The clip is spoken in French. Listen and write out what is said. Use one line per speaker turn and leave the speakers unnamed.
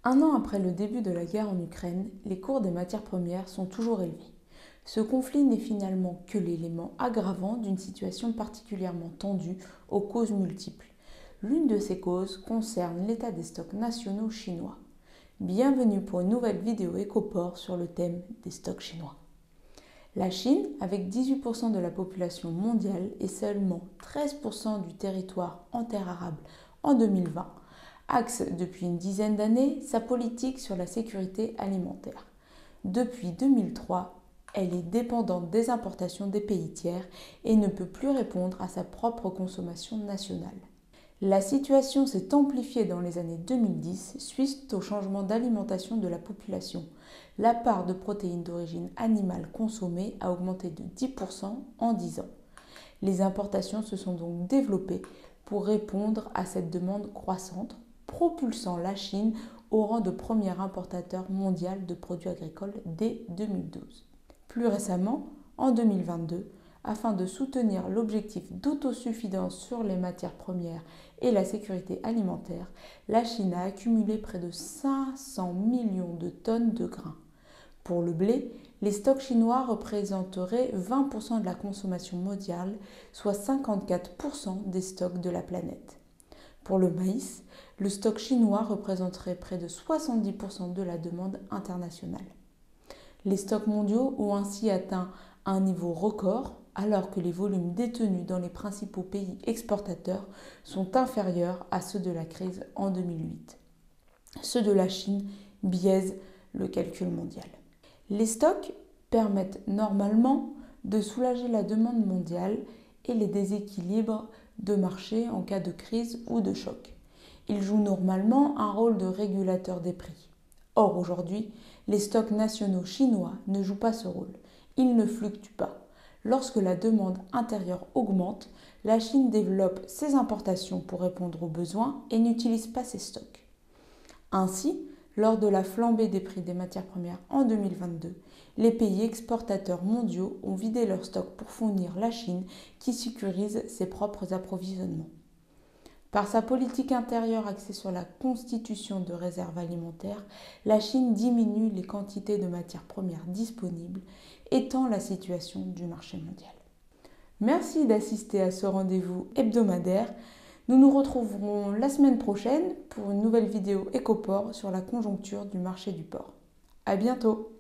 Un an après le début de la guerre en Ukraine, les cours des matières premières sont toujours élevés. Ce conflit n'est finalement que l'élément aggravant d'une situation particulièrement tendue aux causes multiples. L'une de ces causes concerne l'état des stocks nationaux chinois. Bienvenue pour une nouvelle vidéo Écoport sur le thème des stocks chinois. La Chine, avec 18% de la population mondiale et seulement 13% du territoire en terre arable en 2020, axe depuis une dizaine d'années sa politique sur la sécurité alimentaire. Depuis 2003, elle est dépendante des importations des pays tiers et ne peut plus répondre à sa propre consommation nationale. La situation s'est amplifiée dans les années 2010 suite au changement d'alimentation de la population. La part de protéines d'origine animale consommée a augmenté de 10% en 10 ans. Les importations se sont donc développées pour répondre à cette demande croissante, propulsant la Chine au rang de premier importateur mondial de produits agricoles dès 2012. Plus récemment, en 2022, afin de soutenir l'objectif d'autosuffisance sur les matières premières et la sécurité alimentaire, la Chine a accumulé près de 500 millions de tonnes de grains. Pour le blé, les stocks chinois représenteraient 20% de la consommation mondiale, soit 54% des stocks de la planète. Pour le maïs, le stock chinois représenterait près de 70% de la demande internationale. Les stocks mondiaux ont ainsi atteint un niveau record, alors que les volumes détenus dans les principaux pays exportateurs sont inférieurs à ceux de la crise en 2008. Ceux de la Chine biaisent le calcul mondial. Les stocks permettent normalement de soulager la demande mondiale et les déséquilibres de marché en cas de crise ou de choc. Ils jouent normalement un rôle de régulateur des prix. Or, aujourd'hui, les stocks nationaux chinois ne jouent pas ce rôle. Ils ne fluctuent pas. Lorsque la demande intérieure augmente, la Chine développe ses importations pour répondre aux besoins et n'utilise pas ses stocks. Ainsi, lors de la flambée des prix des matières premières en 2022, les pays exportateurs mondiaux ont vidé leurs stocks pour fournir la Chine qui sécurise ses propres approvisionnements. Par sa politique intérieure axée sur la constitution de réserves alimentaires, la Chine diminue les quantités de matières premières disponibles, étant la situation du marché mondial. Merci d'assister à ce rendez-vous hebdomadaire. Nous nous retrouverons la semaine prochaine pour une nouvelle vidéo Écoport sur la conjoncture du marché du porc. À bientôt!